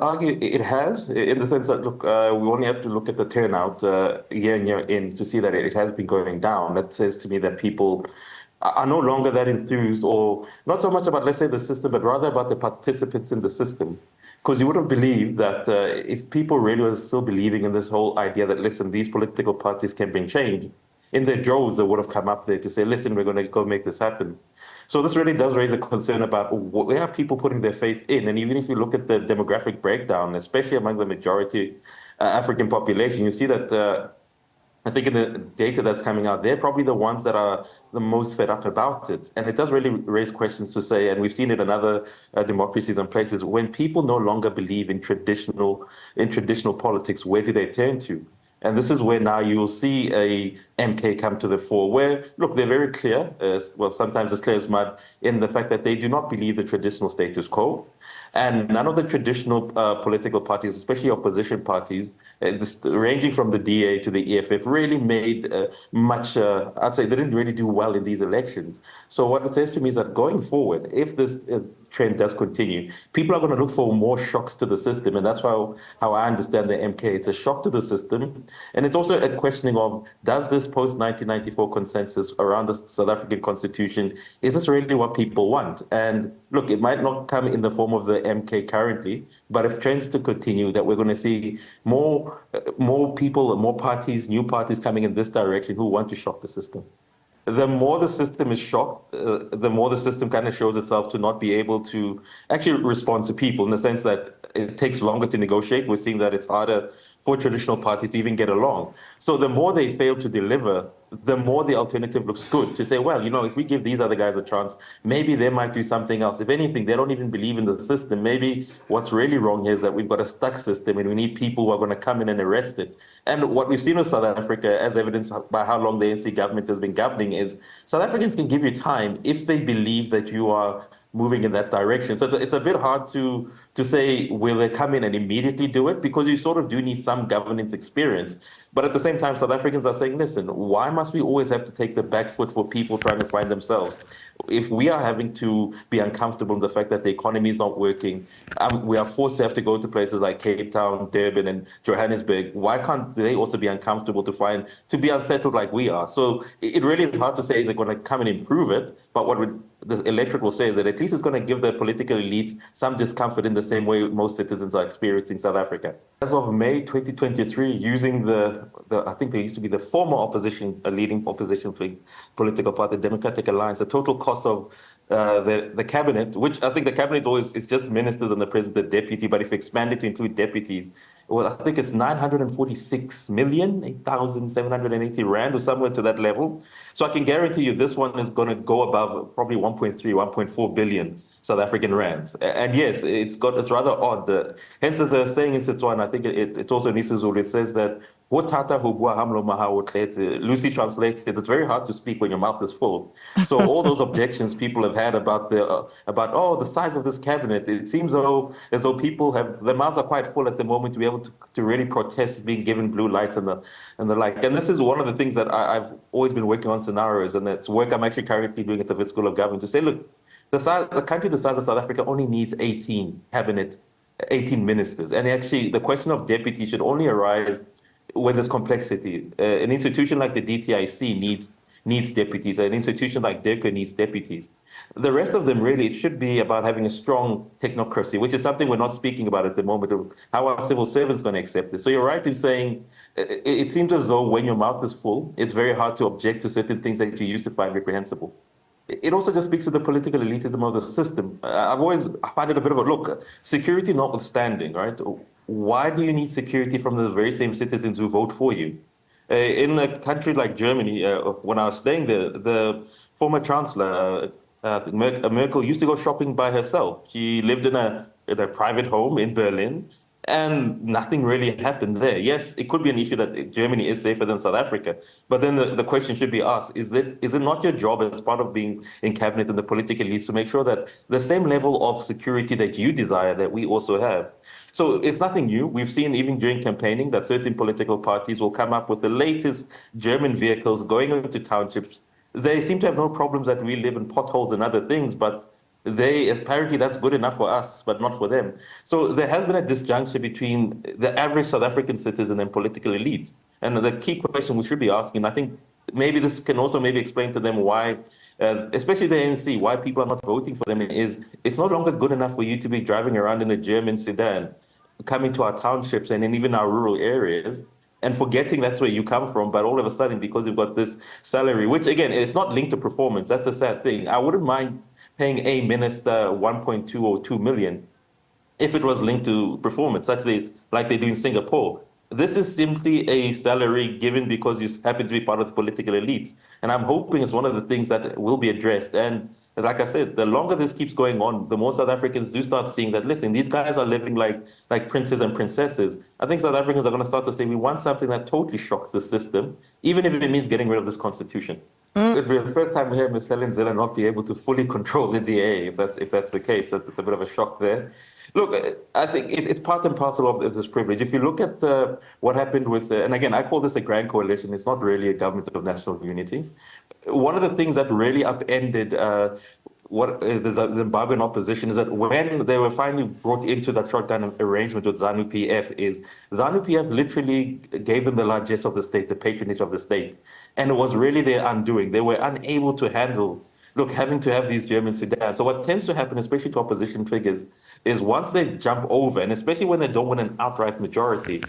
argue it has, in the sense that, look, we only have to look at the turnout year in, year in to see that it has been going down. That says to me that people are no longer that enthused, or not so much about, let's say, the system, but rather about the participants in the system. Because you would have believed that if people really were still believing in this whole idea that, listen, these political parties can bring change, in their droves, they would have come up there to say, listen, we're going to go make this happen. So this really does raise a concern about where are people putting their faith in? And even if you look at the demographic breakdown, especially among the majority African population, you see that I think in the data that's coming out, they're probably the ones that are the most fed up about it. And it does really raise questions to say, and we've seen it in other democracies and places, when people no longer believe in traditional politics, where do they turn to? And this is where now you will see a MK come to the fore, where, look, they're very clear, well, sometimes as clear as mud, in the fact that they do not believe the traditional status quo. And none of the traditional political parties, especially opposition parties, ranging from the DA to the EFF, really made I'd say they didn't really do well in these elections. So what it says to me is that going forward, if this trend does continue, people are going to look for more shocks to the system. And that's how I understand the MK. It's a shock to the system. And it's also a questioning of, does this post-1994 consensus around the South African constitution, is this really what people want? And look, it might not come in the form of the MK currently, but if trends to continue, that we're going to see more people, more parties, new parties coming in this direction who want to shock the system. The more the system is shocked, the more the system kind of shows itself to not be able to actually respond to people, in the sense that it takes longer to negotiate. We're seeing that it's harder for traditional parties to even get along. So the more they fail to deliver, the more the alternative looks good, to say, well, if we give these other guys a chance, maybe they might do something else. If anything, they don't even believe in the system. Maybe what's really wrong here is that we've got a stuck system and we need people who are going to come in and arrest it. And what we've seen in South Africa, as evidenced by how long the ANC government has been governing, is South Africans can give you time if they believe that you are moving in that direction. So it's a bit hard to say, will they come in and immediately do it? Because you sort of do need some governance experience. But at the same time, South Africans are saying, listen, why must we always have to take the back foot for people trying to find themselves? If we are having to be uncomfortable in the fact that the economy is not working, we are forced to have to go to places like Cape Town, Durban, and Johannesburg. Why can't they also be uncomfortable to be unsettled like we are? So it really is hard to say, is it going to come and improve it? But the electorate will say is that at least it's going to give the political elites some discomfort in the same way most citizens are experiencing South Africa. As of May 2023, using I think there used to be the former opposition, a leading opposition political party, the Democratic Alliance, the total cost of the cabinet, which I think the cabinet always is just ministers and the president deputy, but if you expand it to include deputies, well, I think it's 946 million, 8,780 rand, or somewhere to that level. So I can guarantee you this one is going to go above probably 1.3, 1.4 billion South African rands. And yes, it's rather odd. Hence, as I was saying in Setswana, I think it's also in isiZulu, it says that "Hotata ho bua hamlo maha o tletse." Loosely translated, it's very hard to speak when your mouth is full. So all those objections people have had about the size of this cabinet, it seems as though people have their mouths are quite full at the moment to be able to really protest being given blue lights and the like. And this is one of the things that I've always been working on scenarios, and it's work I'm actually currently doing at the Wits School of Government to say, look, the country the size of South Africa only needs 18 ministers. And actually, the question of deputy should only arise when there's complexity. An institution like the DTIC needs deputies. An institution like DERCO needs deputies. The rest of them, really, it should be about having a strong technocracy, which is something we're not speaking about at the moment, of how our civil servants going to accept this. So you're right in saying it seems as though when your mouth is full, it's very hard to object to certain things that you used to find reprehensible. It also just speaks to the political elitism of the system. I find it a bit of a look, security notwithstanding, right? Why do you need security from the very same citizens who vote for you? In a country like Germany, when I was staying there, the former chancellor, Merkel, used to go shopping by herself. She lived in a private home in Berlin, and nothing really happened there. Yes, it could be an issue that Germany is safer than South Africa, but then the question should be asked, is it not your job as part of being in cabinet and the political elites to make sure that the same level of security that you desire, that we also have? So it's nothing new. We've seen even during campaigning that certain political parties will come up with the latest German vehicles going into townships. They seem to have no problems that we live in potholes and other things, but they apparently that's good enough for us, but not for them. So there has been a disjunction between the average South African citizen and political elites. And the key question we should be asking, I think maybe this can also maybe explain to them why, especially the ANC, why people are not voting for them is it's no longer good enough for you to be driving around in a German sedan, coming to our townships and in even our rural areas and forgetting that's where you come from. But all of a sudden, because you've got this salary, which again, it's not linked to performance, that's a sad thing. I wouldn't mind paying a minister 1.2 or 2 million if it was linked to performance, such like they do in Singapore. This is simply a salary given because you happen to be part of the political elites. And I'm hoping it's one of the things that will be addressed. And like I said, the longer this keeps going on, the more South Africans do start seeing that, listen, these guys are living like princes and princesses. I think South Africans are going to start to say, we want something that totally shocks the system, even if it means getting rid of this constitution. It'd be the first time we hear Ms. Helen Zille not be able to fully control the DA, if that's the case. It's a bit of a shock there. Look, I think it's part and parcel of this privilege. If you look at what happened with, and again, I call this a grand coalition. It's not really a government of national unity. One of the things that really upended the Zimbabwean opposition is that when they were finally brought into that shotgun arrangement with ZANU PF, is ZANU PF literally gave them the largesse of the state, the patronage of the state, and it was really their undoing. They were unable to handle, look, having to have these German Sudan. So what tends to happen, especially to opposition figures, is once they jump over, and especially when they don't win an outright majority,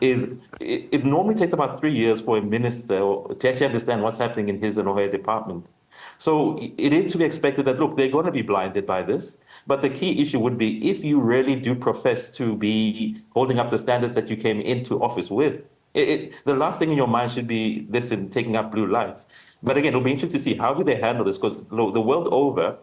is it normally takes about 3 years for a minister to actually understand what's happening in his and her department. So it is to be expected that, look, they're going to be blinded by this. But the key issue would be if you really do profess to be holding up the standards that you came into office with, the last thing in your mind should be, listen, taking up blue lights. But again, it'll be interesting to see how do they handle this, because the world over,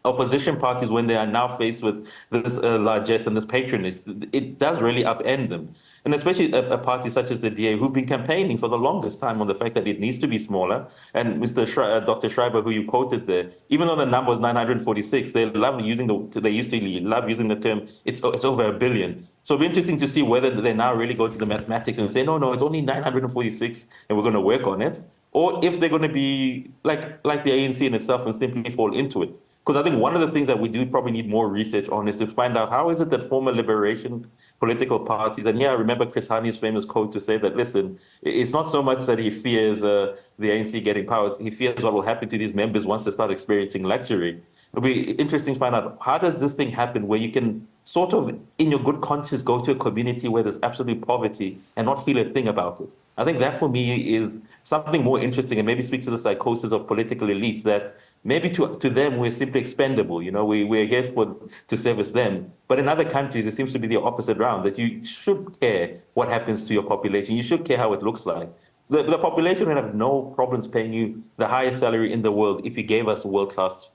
opposition parties, when they are now faced with this largesse and this patronage, it does really upend them. And especially a party such as the DA, who've been campaigning for the longest time on the fact that it needs to be smaller. And Dr. Schreiber, who you quoted there, even though the number was 946, they used to love using the term, it's over a billion. So it'll be interesting to see whether they now really go to the mathematics and say, no, it's only 946 and we're going to work on it. Or if they're going to be like the ANC in itself and simply fall into it. Because I think one of the things that we do probably need more research on is to find out how is it that former liberation political parties, and here I remember Chris Hani's famous quote to say that, listen, it's not so much that he fears the ANC getting power, he fears what will happen to these members once they start experiencing luxury. It'll be interesting to find out how does this thing happen where you can sort of, in your good conscience, go to a community where there's absolute poverty and not feel a thing about it. I think that for me is something more interesting and maybe speaks to the psychosis of political elites that maybe to them we're simply expendable. We're here to service them. But in other countries, it seems to be the opposite round, that you should care what happens to your population. You should care how it looks like. The population would have no problems paying you the highest salary in the world if you gave us world-class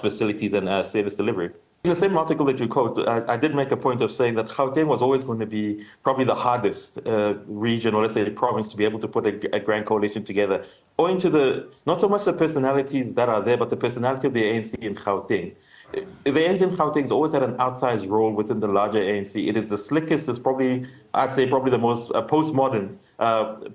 facilities and service delivery. In the same article that you quote, I did make a point of saying that Gauteng was always going to be probably the hardest region, or let's say province, to be able to put a grand coalition together, owing to not so much the personalities that are there, but the personality of the ANC in Gauteng. The ANC in Gauteng has always had an outsized role within the larger ANC. It is the slickest, it's probably, I'd say, probably the most postmodern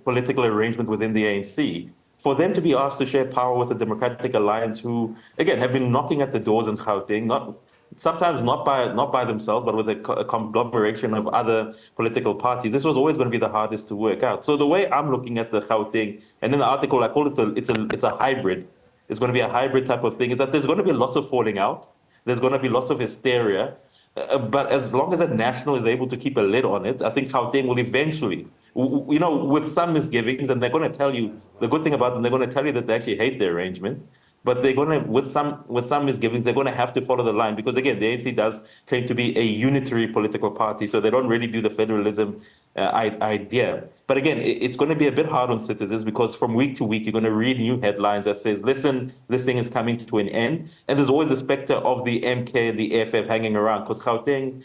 political arrangement within the ANC. For them to be asked to share power with the Democratic Alliance, who, again, have been knocking at the doors in Gauteng, sometimes not by themselves, but with a conglomeration of other political parties. This was always going to be the hardest to work out. So the way I'm looking at the Gauteng, and in the article I call it's a hybrid. It's going to be a hybrid type of thing. Is that there's going to be lots of falling out. There's going to be lots of hysteria. But as long as a national is able to keep a lid on it, I think Gauteng will eventually, with some misgivings, and they're going to tell you, the good thing about them, they're going to tell you that they actually hate the arrangement. But they're going to, with some misgivings, they're going to have to follow the line because, again, the ANC does claim to be a unitary political party, so they don't really do the federalism idea. But again, it's going to be a bit hard on citizens because from week to week, you're going to read new headlines that says, listen, this thing is coming to an end. And there's always the specter of the MK and the AFF hanging around because Gauteng,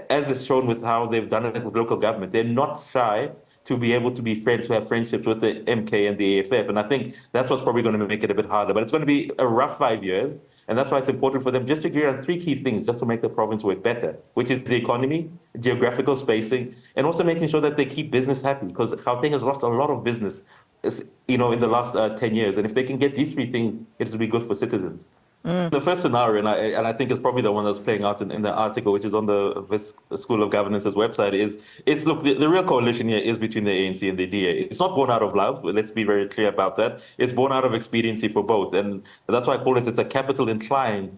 as is shown with how they've done it with local government, they're not shy to be able to have friendships with the MK and the AFF. And I think that's what's probably going to make it a bit harder. But it's going to be a rough 5 years. And that's why it's important for them just to agree on three key things just to make the province work better, which is the economy, geographical spacing, and also making sure that they keep business happy because Gauteng has lost a lot of business, in the last 10 years. And if they can get these three things, it will be good for citizens. The first scenario, and I think it's probably the one that's playing out in the article, which is on the School of Governance's website, is it's look the real coalition here is between the ANC and the DA. It's not born out of love. Let's be very clear about that. It's born out of expediency for both, and that's why I call it it's a capital incline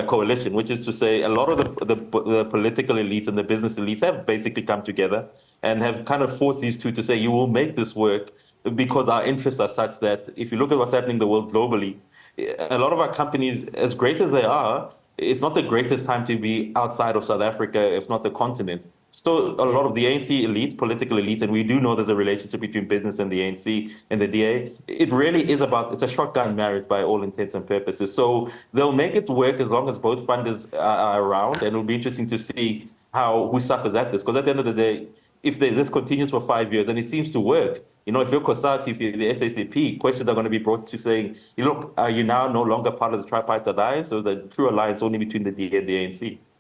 coalition, which is to say a lot of the political elites and the business elites have basically come together and have kind of forced these two to say you will make this work because our interests are such that if you look at what's happening in the world globally, a lot of our companies, as great as they are, it's not the greatest time to be outside of South Africa, if not the continent. Still, a lot of the ANC elite, political elite, and we do know there's a relationship between business and the ANC and the DA. It really is about, it's a shotgun marriage by all intents and purposes. So they'll make it work as long as both funders are around, and it'll be interesting to see who suffers at this. Because at the end of the day, if this continues for 5 years and it seems to work, if you're COSATU, if you're the SACP, questions are going to be brought to saying, look, are you now no longer part of the tripartite alliance or the true alliance only between the DA and the ANC?